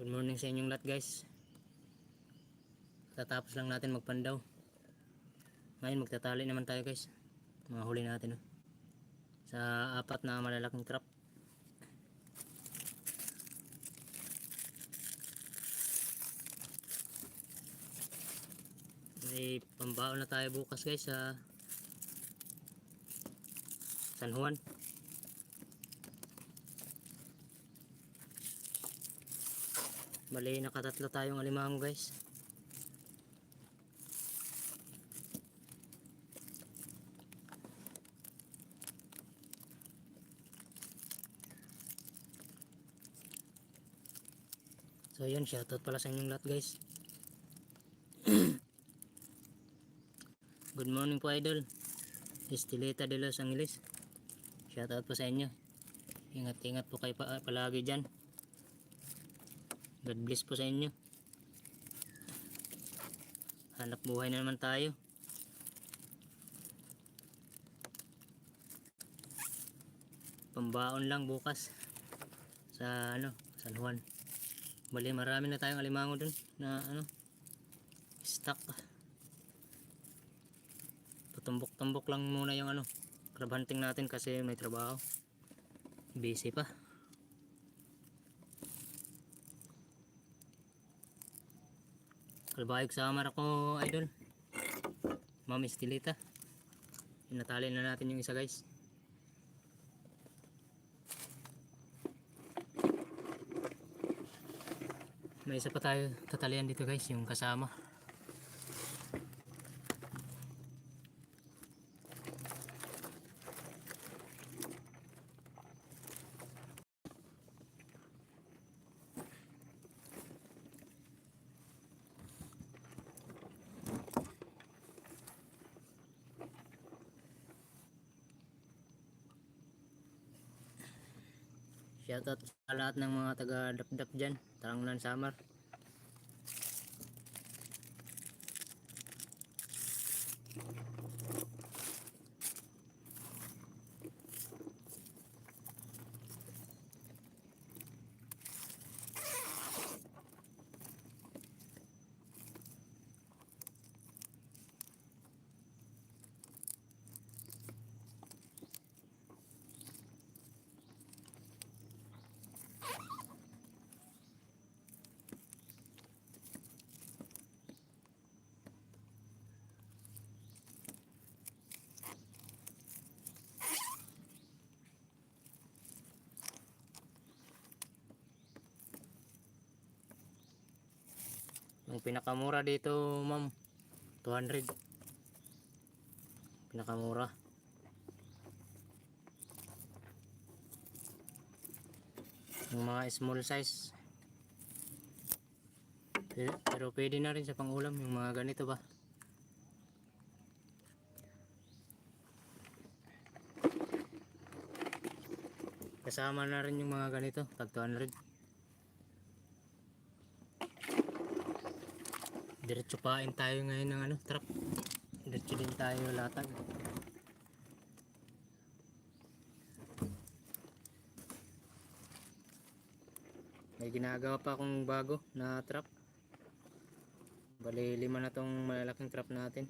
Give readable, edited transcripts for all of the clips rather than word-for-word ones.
Good morning sa inyong lahat guys. Tatapos lang natin magpandaw. Ngayon magtatali naman tayo guys. Mga huli natin sa apat na malalaking trap. May pambaon na tayo bukas guys sa San Juan. Bali nakatatlo tayong alimango guys. So yun, shoutout pala sa inyong lahat guys. Good morning po idol Estelita de Los Angeles. Shoutout po sa inyo. Ingat-ingat po kayo palagi dyan. God bless po sa inyo. Hanap buhay na naman tayo. Pambaon lang bukas sa San Juan. Bali marami na tayong alimango dun na stock. Patumbok-tumbok lang muna yung crab hunting natin kasi may trabaho. Busy pa. Kalbayog sa kamar ako idol. Ma'am Estelita. Inatali na natin yung isa guys. May isa pa tayo tatalian dito guys, yung kasama. Shoutout sa lahat ng mga taga Dapdap dyan, Tarangnan, Samar. Yung pinakamura dito ma'am 200. Pinakamura. Yung mga small size pero pwede na rin sa pangulam yung mga ganito ba. Kasama na rin yung mga ganito tag 200. Diretso pain tayo ngayon ng trap. Diretso din tayo latag. May ginagawa pa akong bago na trap. Bali 5 na tong malalaking trap natin.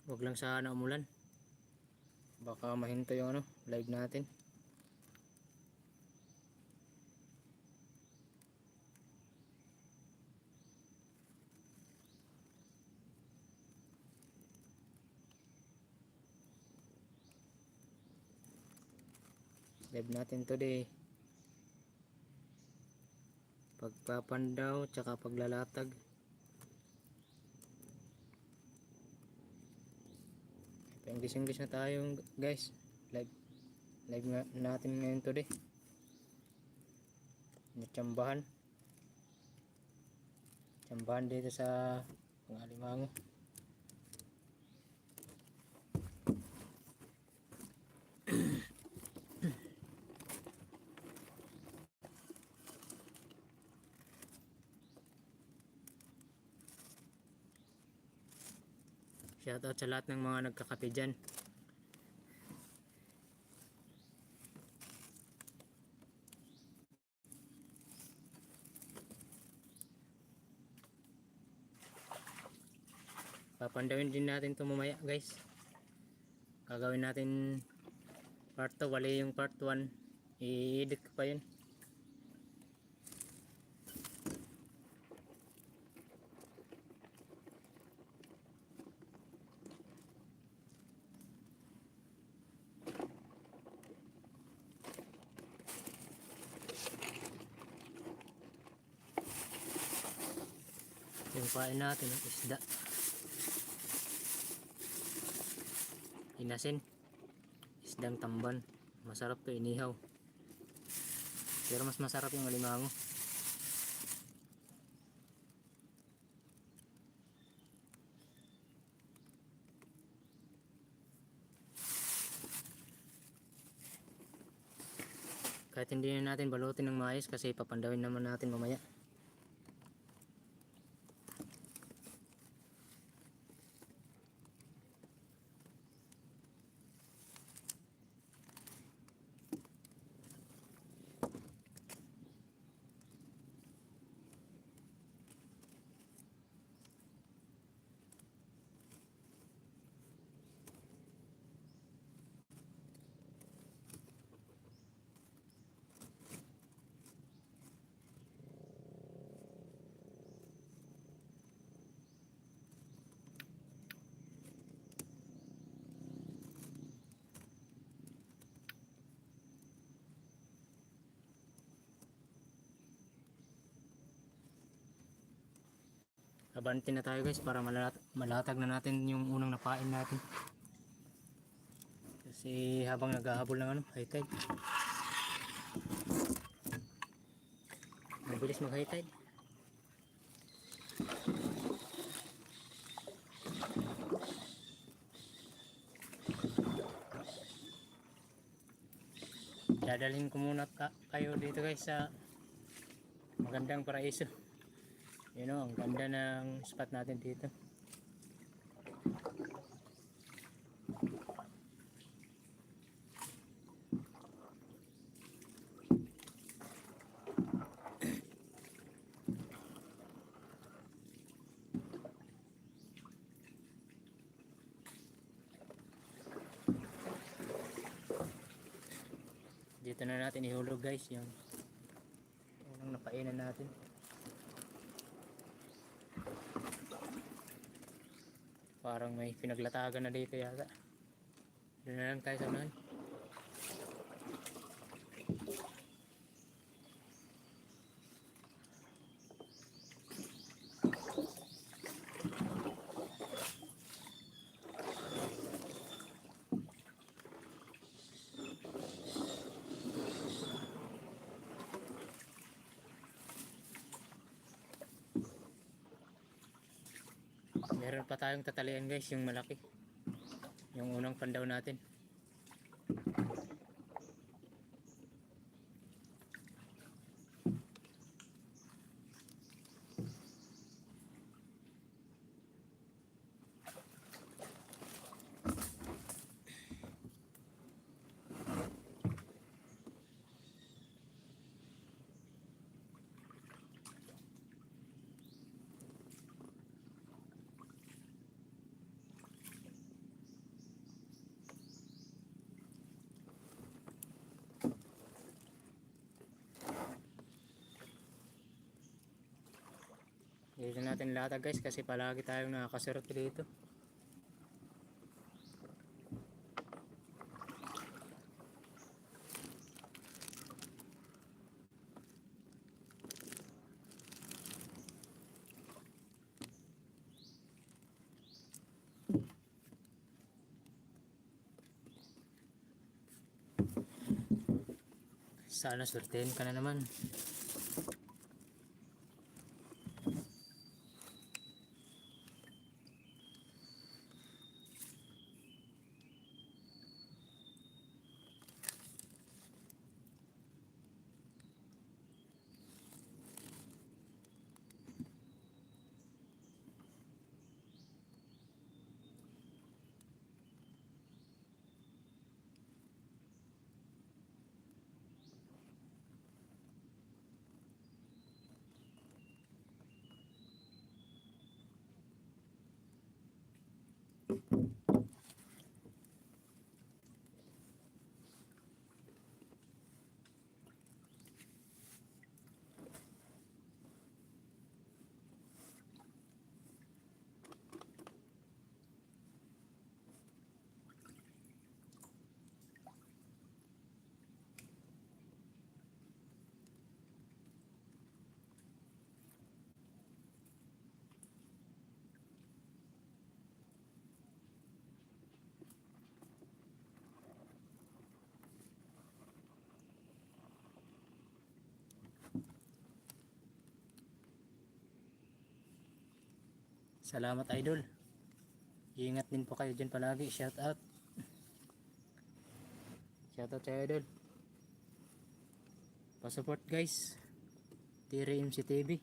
Huwag lang sana umulan. Baka mahinto yung live natin. Live natin today. Pagpapandaw tsaka paglalatag. English na tayo guys. Live. live natin ngayon today. Tsambahan dito sa Alimango. Shoutout sa lahat ng mga nagkakape dyan. Papandawin din natin ito mamaya guys. Gagawin natin part 2, wali yung part 1. I-edit ko pa yun. Yung kain natin ng isda, inasin, isdang tamban. Masarap to inihaw, pero mas masarap yung alimango. Kahit hindi na natin balutin ng maayos kasi papandawin naman natin mamaya. Abanti na tayo guys para malatag na natin yung unang napain natin. Kasi habang naghahabol ng high tide, mabilis mag high tide. Dadalhin ko muna kayo dito guys sa magandang paraiso. Yun o, ang ganda ng spot natin dito. Dito na natin ihulog guys yung unang napainan natin. Parang may pinaglatagan na dito yata. Doon na lang tayo sa unahan. Meron pa tayong tatalian guys, yung malaki, yung unang pandaw natin. Dito natin latag guys kasi palagi tayong nakakasurot dito. Sana swertein ka na naman. Salamat idol. Ingat din po kayo dyan palagi. Shout out. Shout out sa idol. Pa-support guys. Tiri MC TV.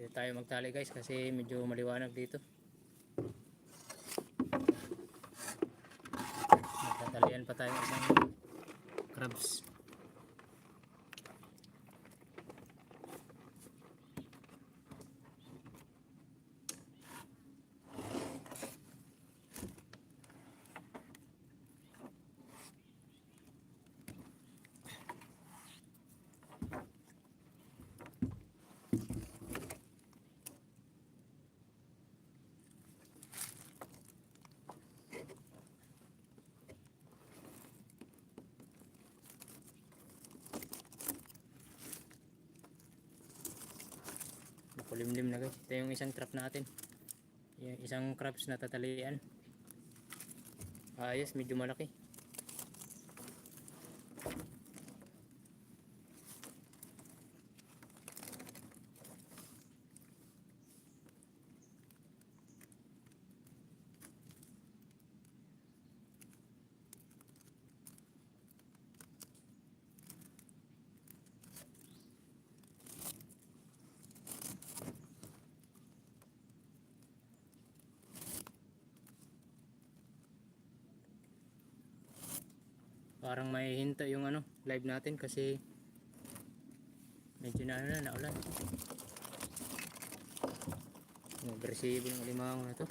Dito tayo magtali guys kasi medyo maliwanag dito. Magtatalian pa tayo isang crabs. Kulimlim na guys. Ito yung isang trap natin. Yung isang crabs na tatalian. Ayos, medyo malaki. Parang may hinto yung live natin kasi medyo naulan. Agresibo ng alimango na to.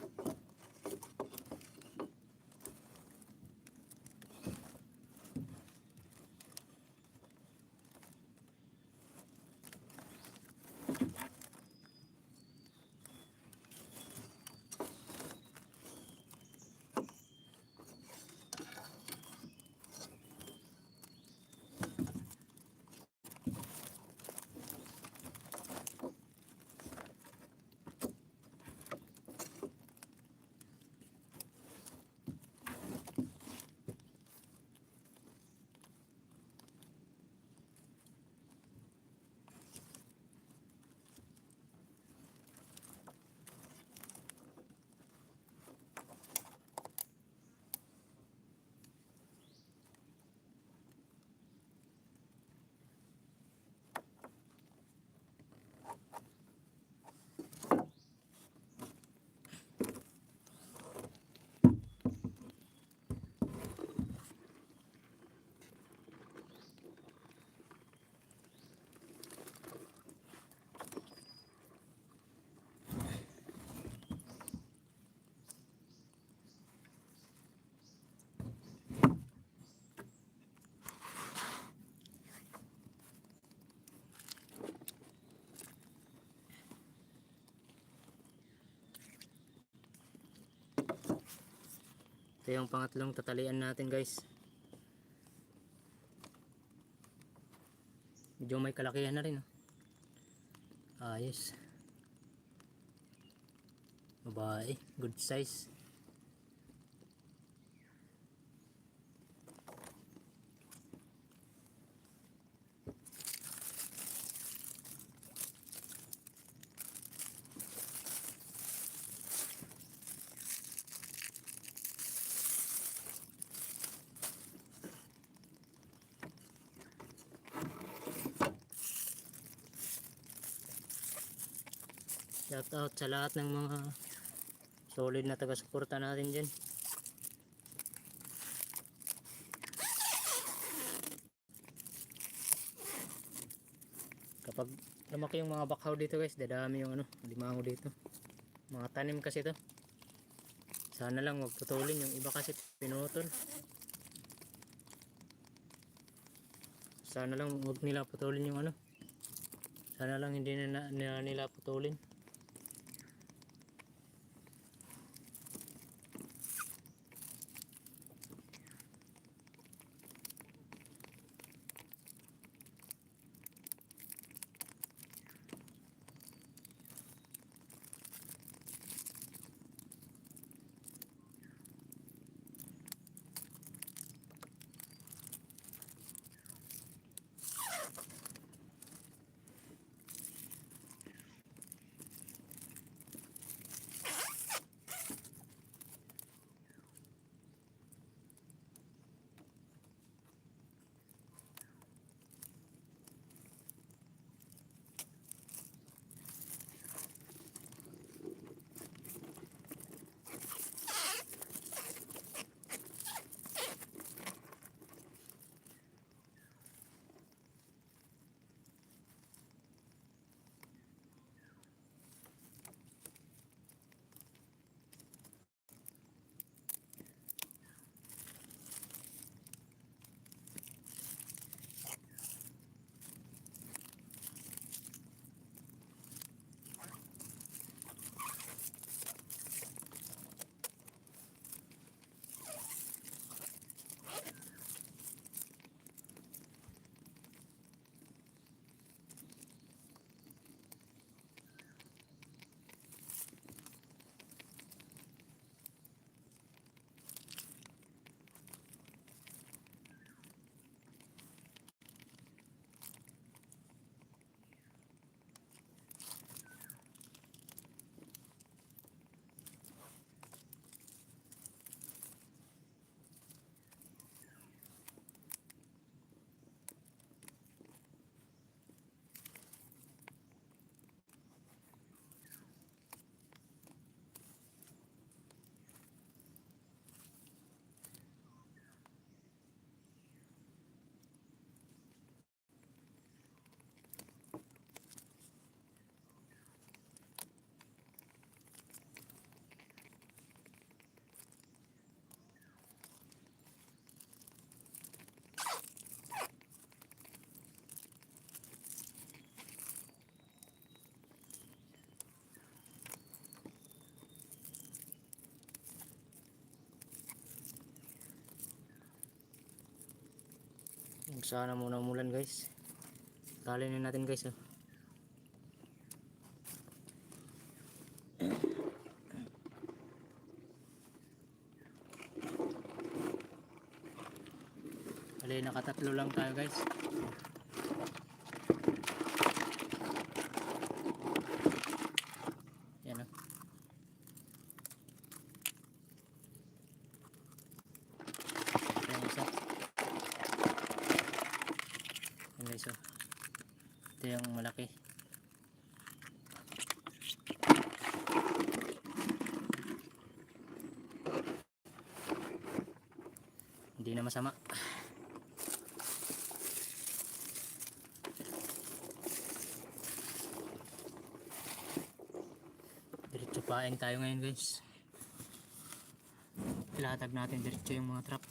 Ito yung pangatlong tatalian natin guys. Medyo may kalakihan na rin. Ayos. Babae, good size. Shout out sa lahat ng mga solid na taga-suporta natin dyan. Kapag lumaki yung mga bakhaw dito guys, dadami yung limango dito. Mga tanim kasi to. Sana lang wag putulin, yung iba kasi pinutol. Sana lang wag nila putulin yung sana lang hindi na nila putulin. Sana muna umulan guys. Talin na natin guys. Bali nakatatlo lang tayo guys. Yan Yung isa. Yan guys ito yung malaki. Hindi na masama. Diretso paing tayo ngayon guys. Ilatag natin diretso yung mga trap.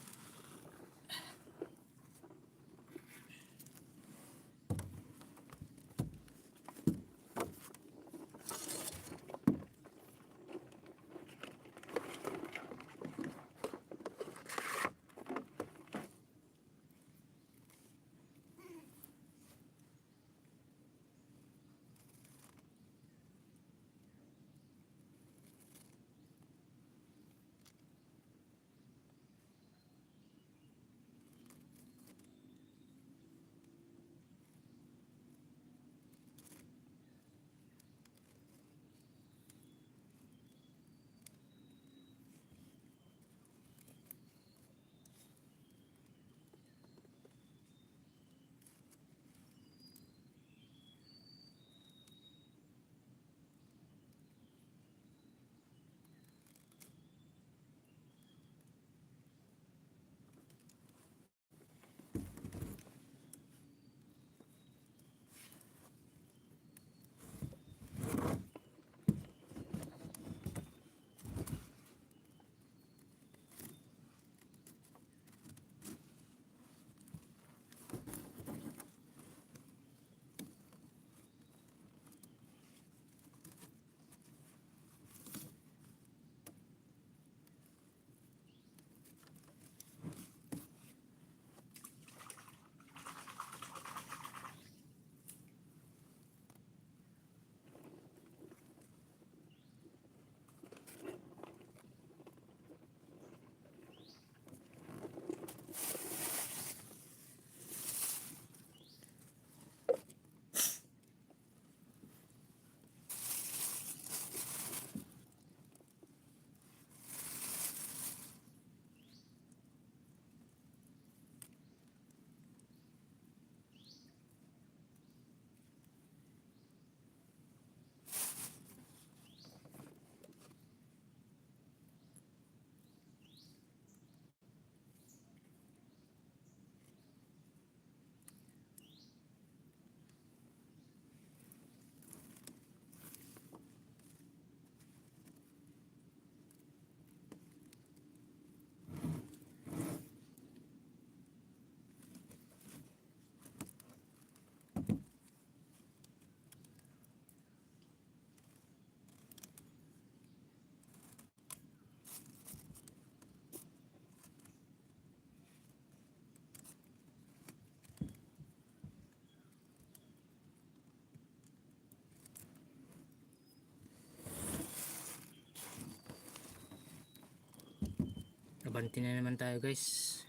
Gaganti na naman tayo guys.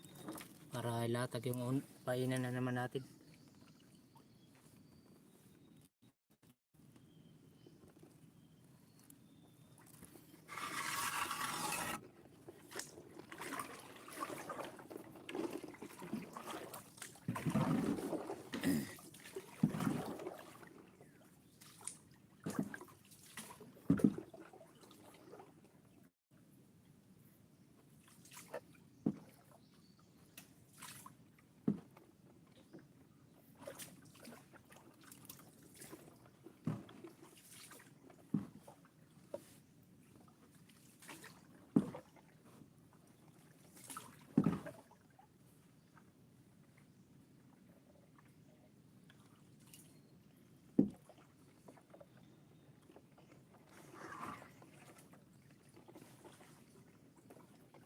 Para ilatag yung painan na naman natin.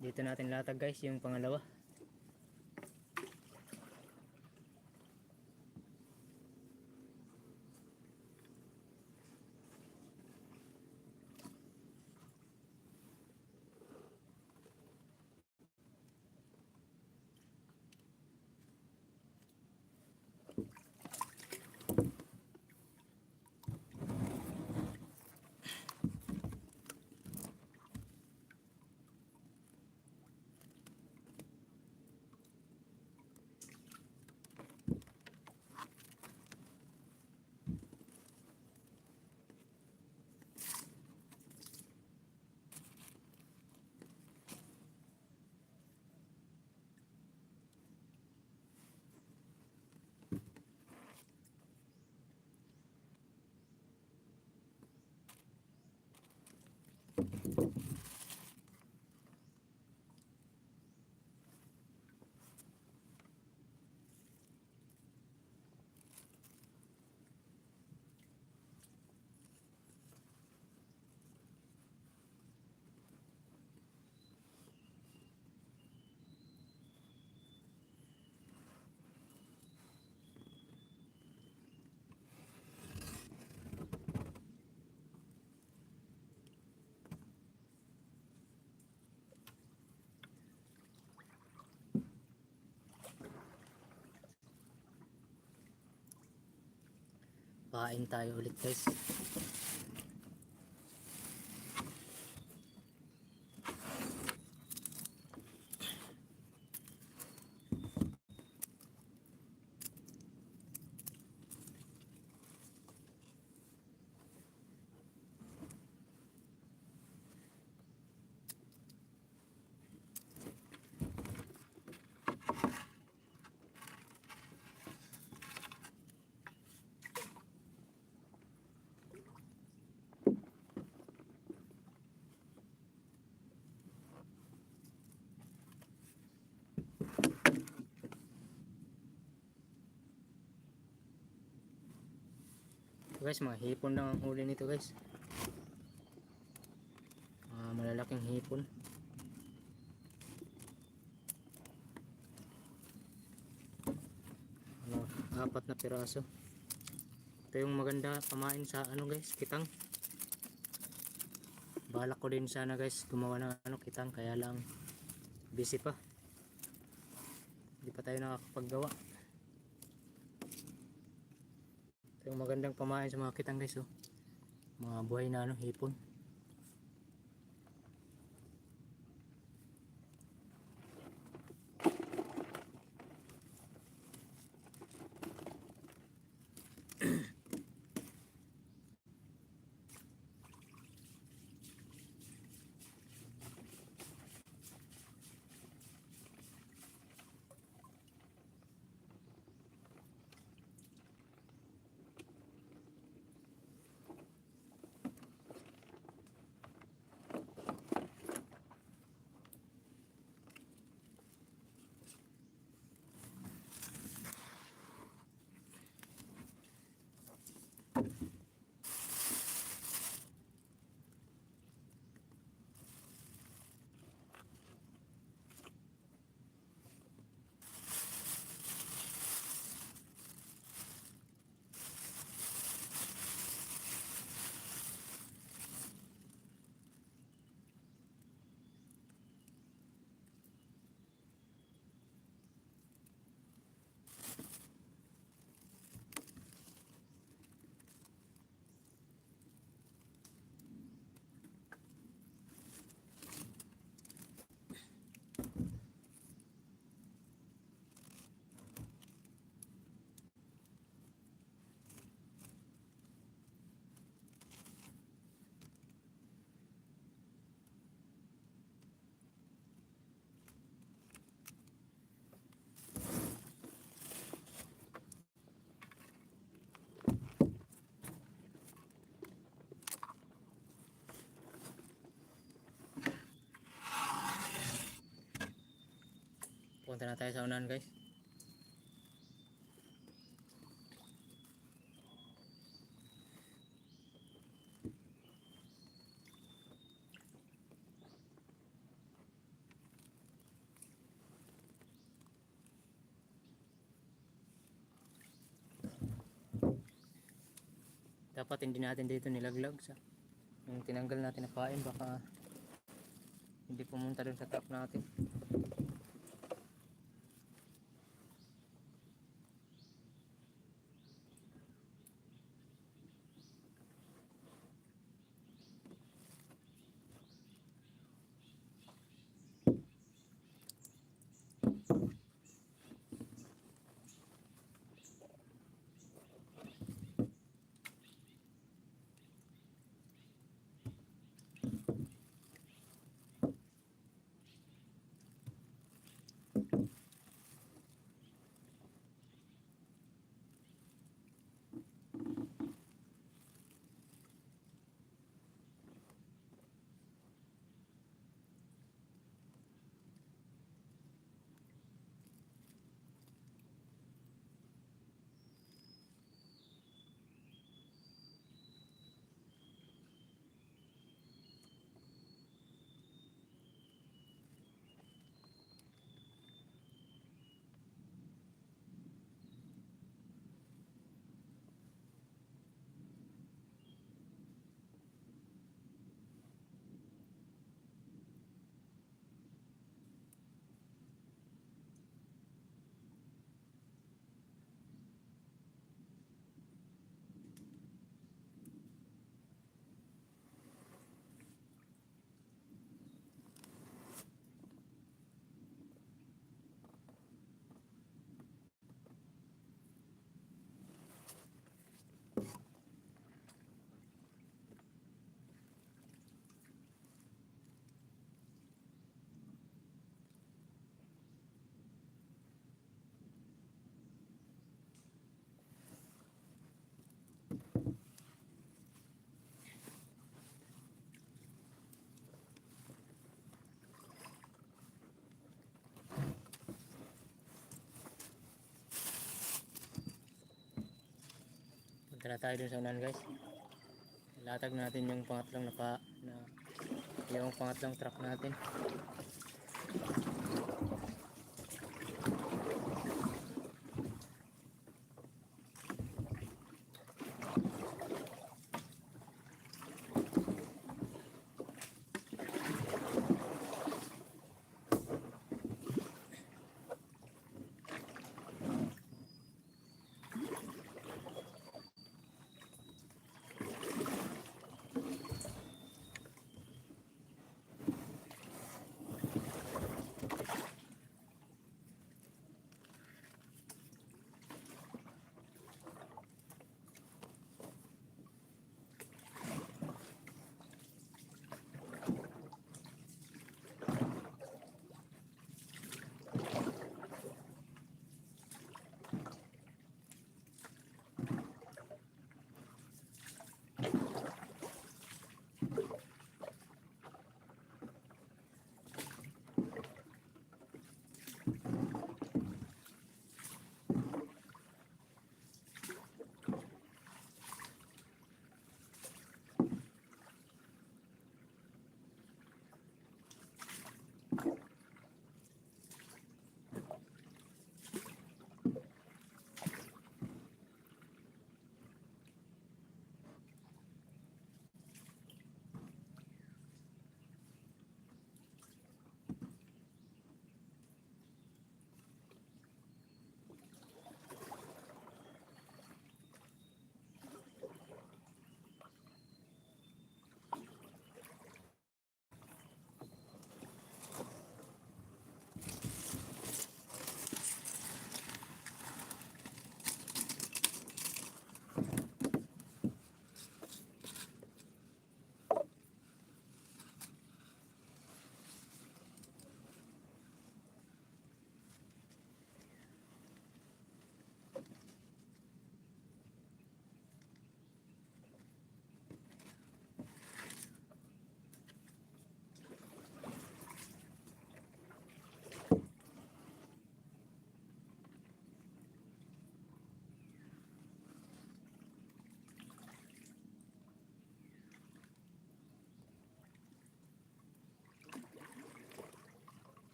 Dito natin latag guys yung pangalawa. Pain tayo ulit guys. So guys, mga hipon lang ang huli nito guys. Malalaking hipon. Apat na piraso. Ito yung maganda pamain sa guys, kitang. Balak ko din sana guys gumawa ng kitang, kaya lang busy pa. Hindi pa tayo nakakapaggawa. Ito yung magandang pamain sa mga kitang guys, oh. Mga buhay na hipon. Punta na tayo sa unahan guys. Dapat hindi natin dito nilaglag sa yung tinanggal natin na pain, baka hindi pumunta dun sa trap natin. Punta na tayo dun sa unahan guys. Latag natin yung pangatlong yung pangatlong truck natin.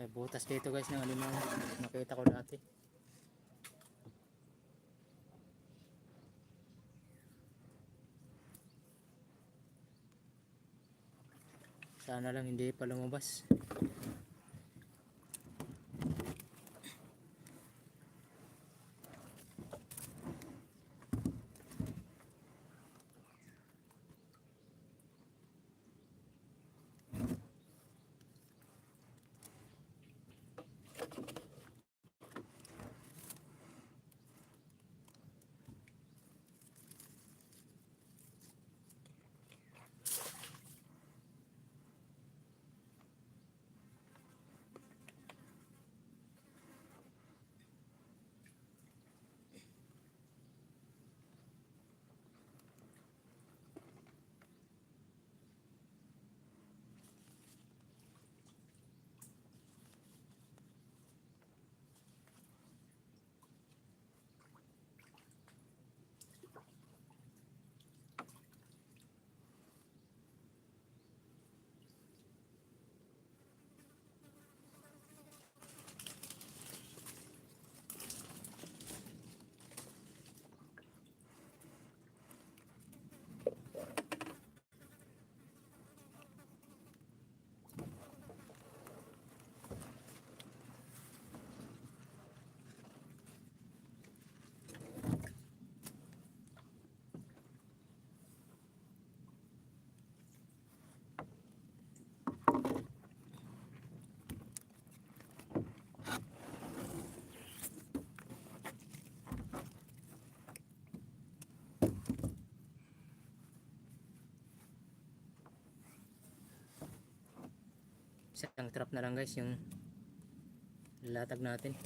May butas dito guys ng alimango. Nakita ko dati. Sana lang hindi pa lumabas. Isang trap na lang guys yung latag natin.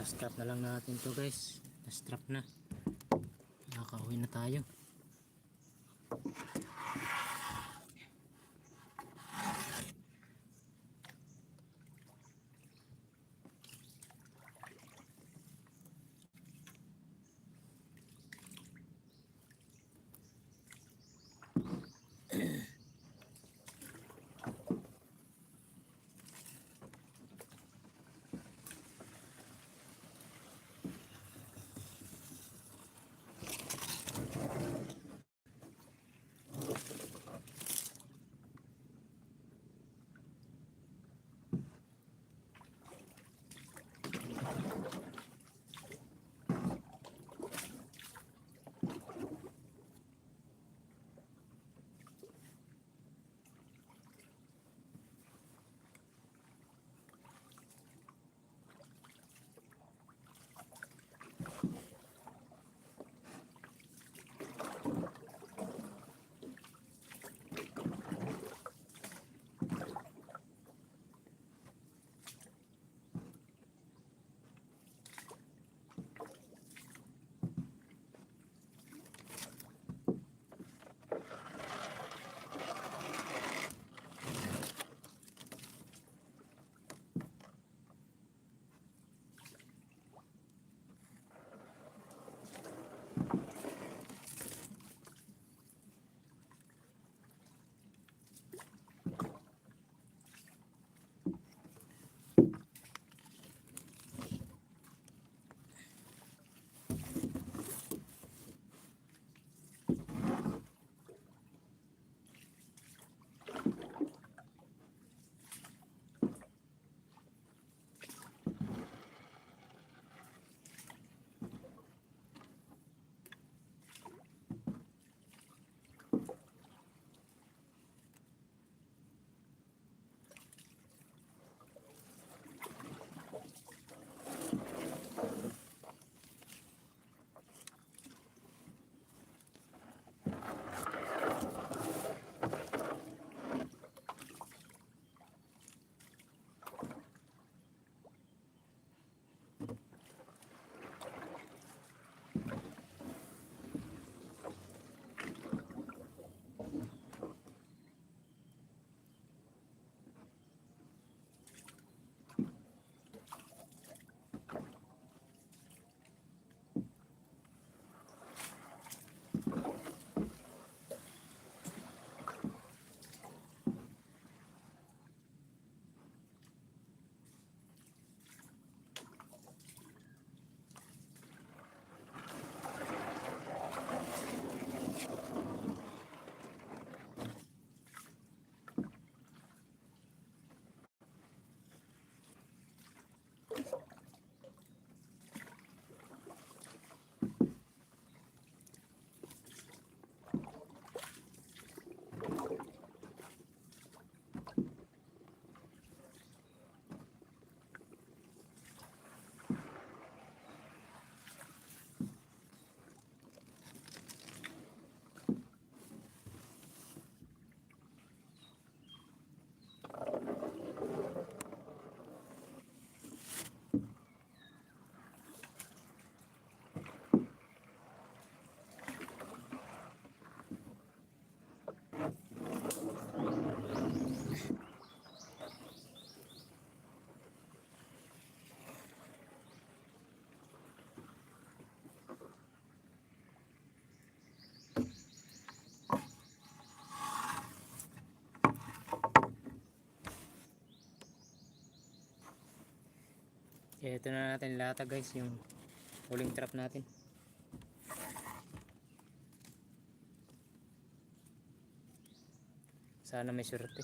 Strap na lang natin to guys. Strap na. Nakauwi na tayo. Ito na natin lata guys, yung huling trap natin. Sana may swerte.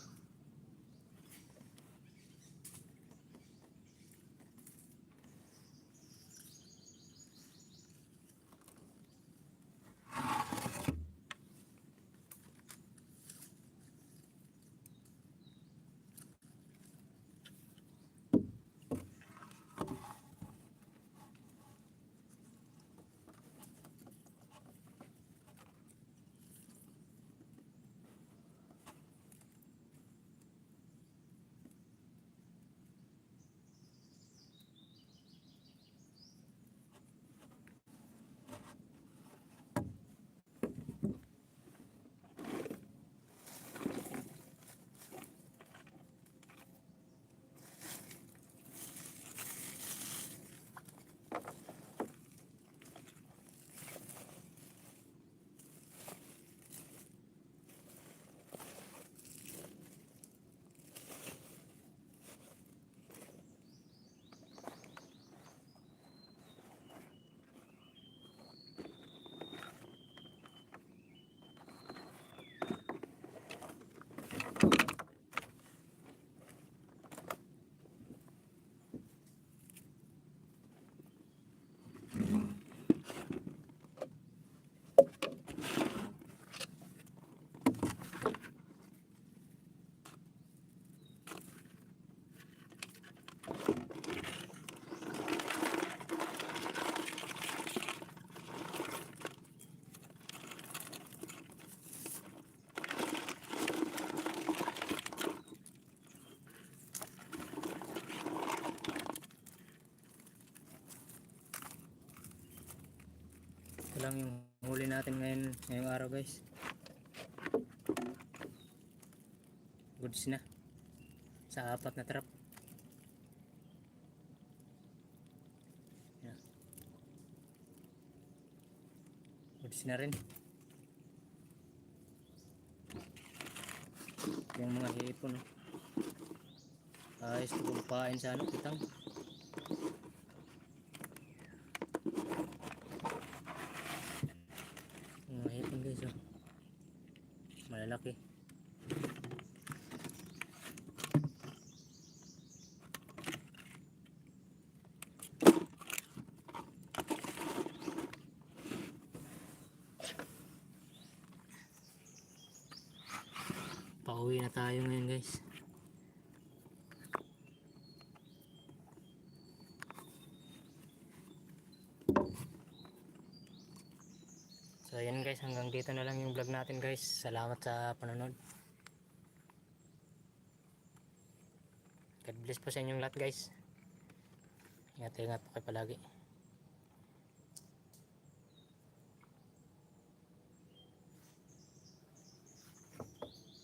Ito lang yung huli natin ngayong araw guys. Goods na sa 4 na trap. Yan. Goods na rin yung mga hipon. Ayos ito pampain sa kitang. Mga hipon guys, oh. Malalaki. Pauwi na tayo ngayon guys. So ayan guys, hanggang dito na lang yung vlog natin guys. Salamat sa panonood. God bless po sa inyong lahat guys. Ingat po kayo palagi.